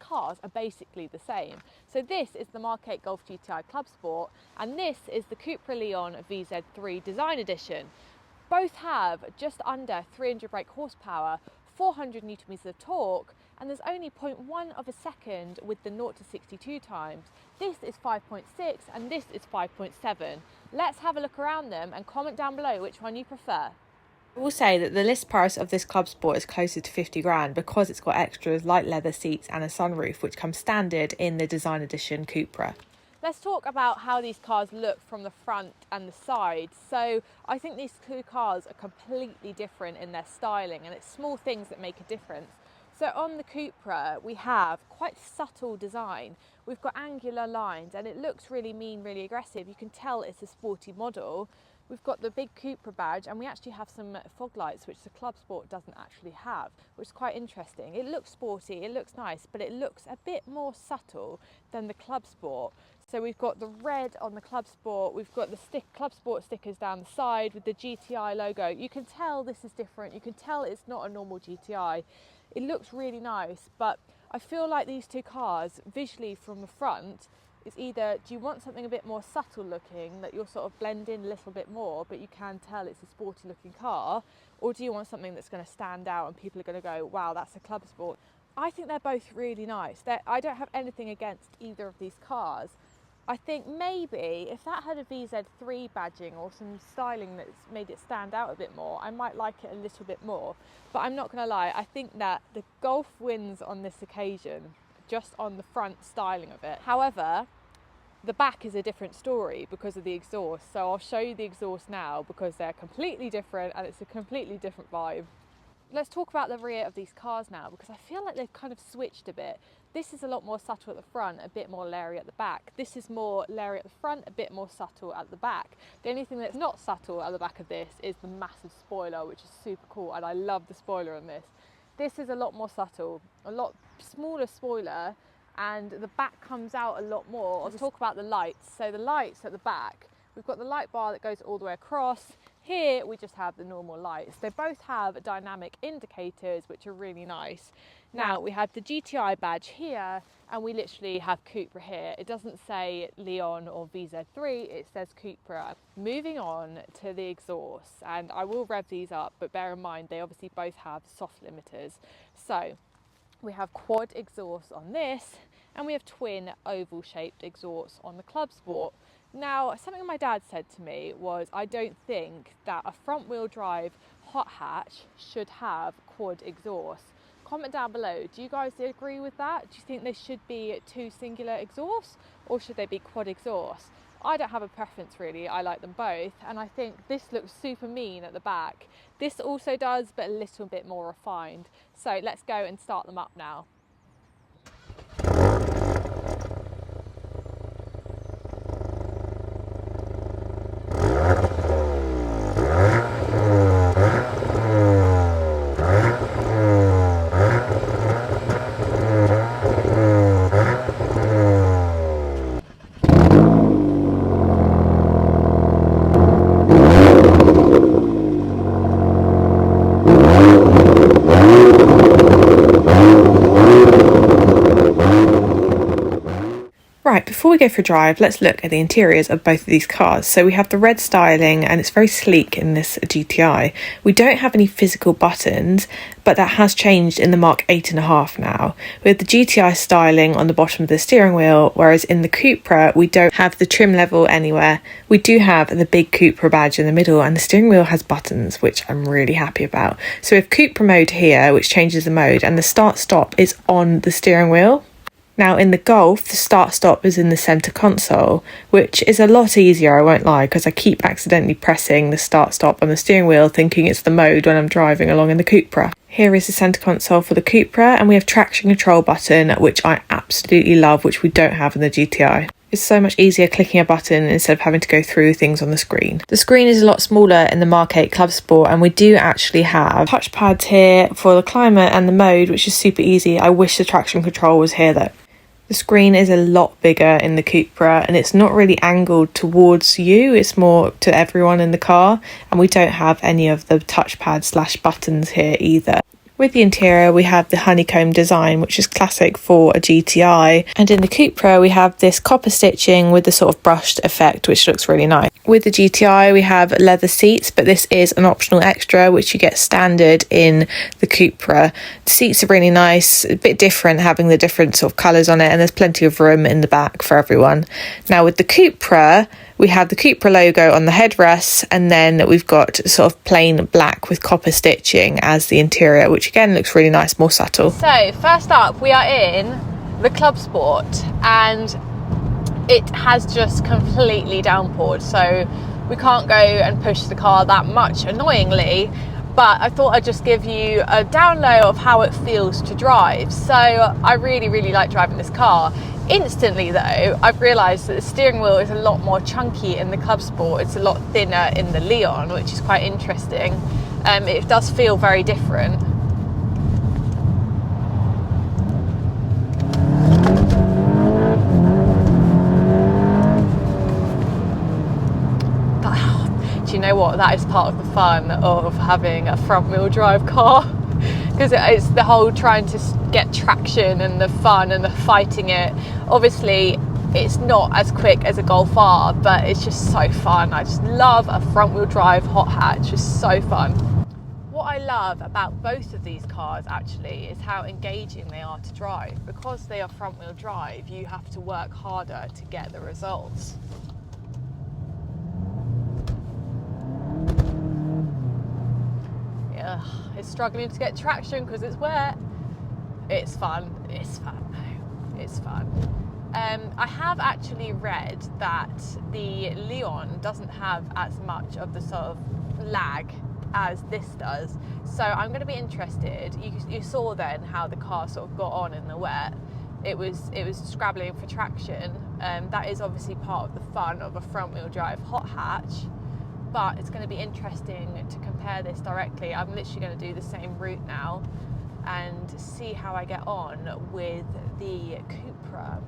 cars are basically the same. So this is the Mark 8 Golf GTI Clubsport, and this is the Cupra Leon VZ3 Design Edition. Both have just under 300 brake horsepower, 400 newton meters of torque, and there's only 0.1 of a second with the 0 to 62 times. This is 5.6 and this is 5.7. Let's have a look around them and comment down below which one you prefer. I will say that the list price of this Clubsport is closer to 50 grand because it's got extras like leather seats and a sunroof, which comes standard in the Design Edition Cupra. Let's talk about how these cars look from the front and the side. So I think these two cars are completely different in their styling, and it's small things that make a difference. So on the Cupra, we have quite subtle design. We've got angular lines and it looks really mean, really aggressive. You can tell it's a sporty model. We've got the big Cupra badge, and we actually have some fog lights, which the Clubsport doesn't actually have, which is quite interesting. It looks sporty, it looks nice, but it looks a bit more subtle than the Clubsport. So we've got the red on the Clubsport, we've got the Clubsport stickers down the side with the GTI logo. You can tell this is different, you can tell it's not a normal GTI. It looks really nice, but I feel like these two cars, visually from the front, is either, do you want something a bit more subtle looking that you'll sort of blend in a little bit more, but you can tell it's a sporty looking car, or do you want something that's going to stand out and people are going to go, wow, that's a Clubsport? I think they're both really nice. I don't have anything against either of these cars. I think maybe if that had a VZ3 badging or some styling that's made it stand out a bit more, I might like it a little bit more. But I'm not going to lie, I think that the Golf wins on this occasion, just on the front styling of it. However, the back is a different story because of the exhaust. So I'll show you the exhaust now because they're completely different and it's a completely different vibe. Let's talk about the rear of these cars now, because I feel like they've kind of switched a bit. This is a lot more subtle at the front, a bit more leery at the back. This is more leery at the front, a bit more subtle at the back. The only thing that's not subtle at the back of this is the massive spoiler, which is super cool, and I love the spoiler on this. This is a lot more subtle, a lot smaller spoiler, and the back comes out a lot more. Let's talk about the lights. So the lights at the back, we've got the light bar that goes all the way across. Here we just have the normal lights. They both have dynamic indicators, which are really nice. Now we have the GTI badge here, and we literally have Cupra here. It doesn't say Leon or VZ3, it says Cupra. Moving on to the exhausts, and I will rev these up, but bear in mind they obviously both have soft limiters. So we have quad exhausts on this, and we have twin oval shaped exhausts on the Clubsport. Now, something my dad said to me was, I don't think that a front wheel drive hot hatch should have quad exhausts. Comment down below, do you guys agree with that? Do you think they should be two singular exhausts, or should they be quad exhausts? I don't have a preference really, I like them both, and I think this looks super mean at the back. This also does, but a little bit more refined. So let's go and start them up now. Right, before we go for a drive, let's look at the interiors of both of these cars. So we have the red styling, and it's very sleek in this GTI. We don't have any physical buttons, but that has changed in the Mark 8.5 now. We have the GTI styling on the bottom of the steering wheel, whereas in the Cupra, we don't have the trim level anywhere. We do have the big Cupra badge in the middle, and the steering wheel has buttons, which I'm really happy about. So we have Cupra mode here, which changes the mode, and the start-stop is on the steering wheel. Now in the Golf, the start-stop is in the centre console, which is a lot easier, I won't lie, because I keep accidentally pressing the start-stop on the steering wheel thinking it's the mode when I'm driving along in the Cupra. Here is the centre console for the Cupra, and we have traction control button, which I absolutely love, which we don't have in the GTI. It's so much easier clicking a button instead of having to go through things on the screen. The screen is a lot smaller in the Mark 8 Clubsport, and we do actually have touch pads here for the climate and the mode, which is super easy. I wish the traction control was here though. The screen is a lot bigger in the Cupra, and it's not really angled towards you, it's more to everyone in the car, and we don't have any of the touchpad / buttons here either. With the interior, we have the honeycomb design, which is classic for a GTI. And in the Cupra, we have this copper stitching with the sort of brushed effect, which looks really nice. With the GTI, we have leather seats, but this is an optional extra, which you get standard in the Cupra. The seats are really nice, a bit different, having the different sort of colours on it, and there's plenty of room in the back for everyone. Now, with the Cupra, we have the Cupra logo on the headrests, and then we've got sort of plain black with copper stitching as the interior, which again looks really nice, more subtle. So first up, we are in the Clubsport, and it has just completely downpoured, so we can't go and push the car that much, annoyingly, but I thought I'd just give you a down low of how it feels to drive. So I really like driving this car. Instantly though, I've realised that the steering wheel is a lot more chunky in the Clubsport. It's a lot thinner in the Leon, which is quite interesting. It does feel very different. Do you know what? That is part of the fun of having a front wheel drive car. Because it's the whole trying to get traction and the fun and the fighting it. Obviously, it's not as quick as a Golf R, but it's just so fun. I just love a front wheel drive hot hatch. It's so fun. What I love about both of these cars actually is how engaging they are to drive. Because they are front wheel drive, you have to work harder to get the results. It's struggling to get traction because it's wet. It's fun. It's fun. No, it's fun. I have actually read that the Leon doesn't have as much of the sort of lag as this does. So I'm going to be interested. You saw then how the car sort of got on in the wet. It was scrabbling for traction. That is obviously part of the fun of a front wheel drive hot hatch. But it's going to be interesting to compare this directly. I'm literally going to do the same route now and see how I get on with the Cupra.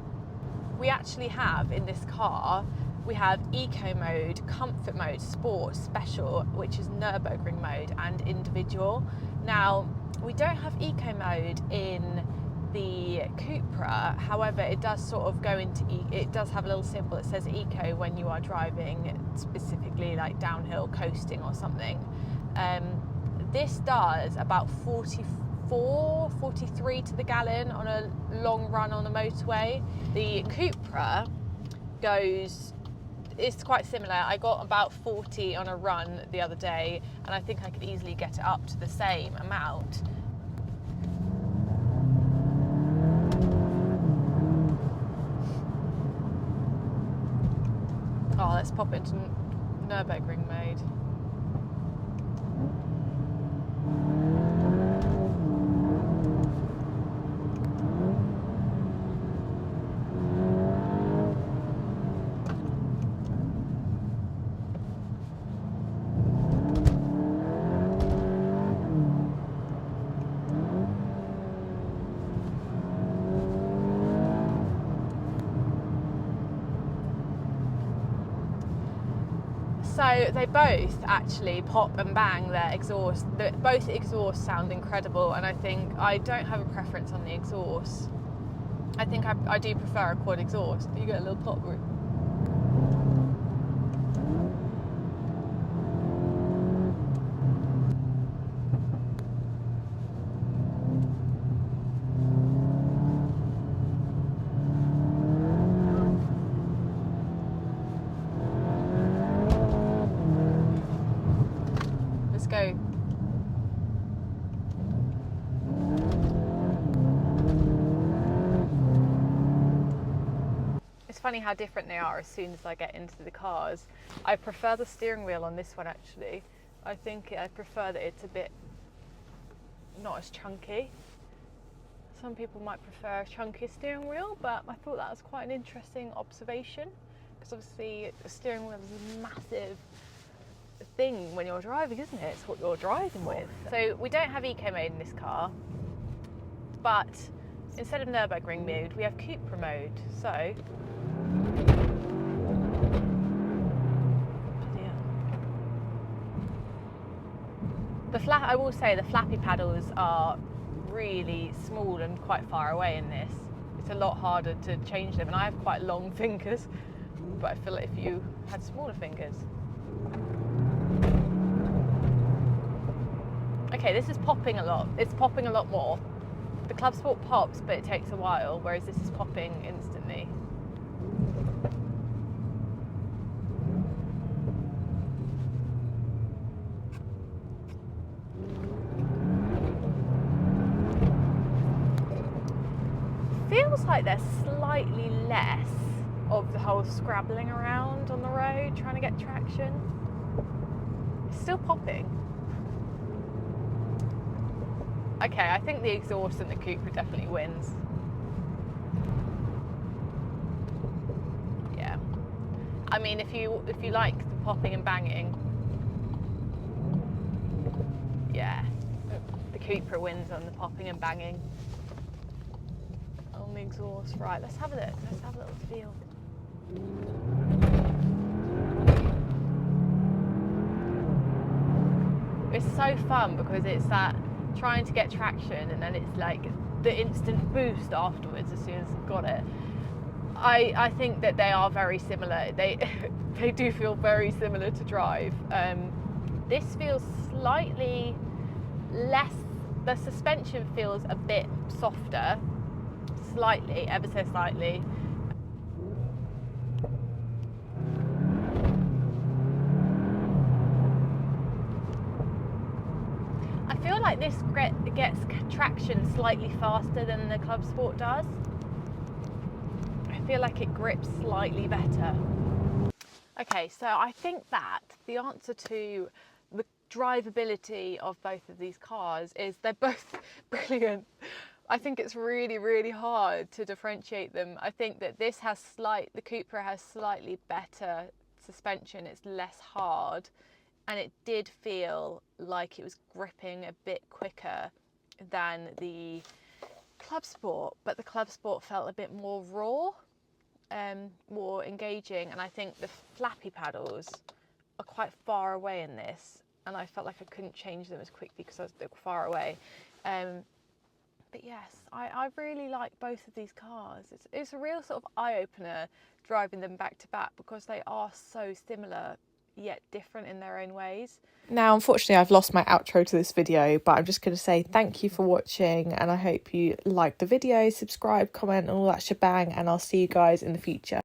We actually have in this car, we have eco mode, comfort mode, sport, special, which is Nürburgring mode, and individual. Now, we don't have eco mode in the Cupra, however it does sort of go into it does have a little symbol that says eco when you are driving specifically like downhill coasting or something. This does about 43 to the gallon on a long run on the motorway. The Cupra it's quite similar. I got about 40 on a run the other day, and I think I could easily get it up to the same amount. Oh, let's pop into Nürburgring mode. So they both actually pop and bang their exhaust. Both exhausts sound incredible, and I think I don't have a preference on the exhaust. I think I do prefer a quad exhaust. You get a little pop route. Go. It's funny how different they are as soon as I get into the cars. I prefer the steering wheel on this one actually. I prefer that it's a bit not as chunky. Some people might prefer a chunkier steering wheel, but I thought that was quite an interesting observation, because obviously the steering wheel is a massive thing when you're driving, isn't it? It's what you're driving with. So we don't have eco mode in this car, but instead of Nürburgring mode we have Cupra mode. So I will say the flappy paddles are really small and quite far away in this. It's a lot harder to change them, and I have quite long fingers, but I feel like if you had smaller fingers. Okay, this is popping a lot. It's popping a lot more. The Clubsport pops, but it takes a while, whereas this is popping instantly. Feels like there's slightly less of the whole scrabbling around on the road trying to get traction. It's still popping. Okay, I think the exhaust in the Cupra definitely wins. Yeah. I mean, if you like the popping and banging, yeah, the Cupra wins on the popping and banging. On the exhaust, right? Let's have a look. Let's have a little feel. It's so fun because it's that trying to get traction, and then it's like the instant boost afterwards as soon as I've got it. I think that they are very similar. They do feel very similar to drive. This feels slightly less. The suspension feels a bit softer. Slightly, ever so slightly. I feel like this gets traction slightly faster than the Clubsport does. I feel like it grips slightly better. Okay, so I think that the answer to the drivability of both of these cars is they're both brilliant. I think it's really, really hard to differentiate them. I think that the Cupra has slightly better suspension. It's less hard, and it did feel like it was gripping a bit quicker than the Clubsport, but the Clubsport felt a bit more raw, more engaging, and I think the flappy paddles are quite far away in this, and I felt like I couldn't change them as quickly because I was far away. But yes, I really like both of these cars. It's a real sort of eye-opener driving them back to back because they are so similar yet different in their own ways. Now, unfortunately, I've lost my outro to this video, but I'm just going to say thank you for watching, and I hope you liked the video, subscribe, comment, and all that shebang, and I'll see you guys in the future.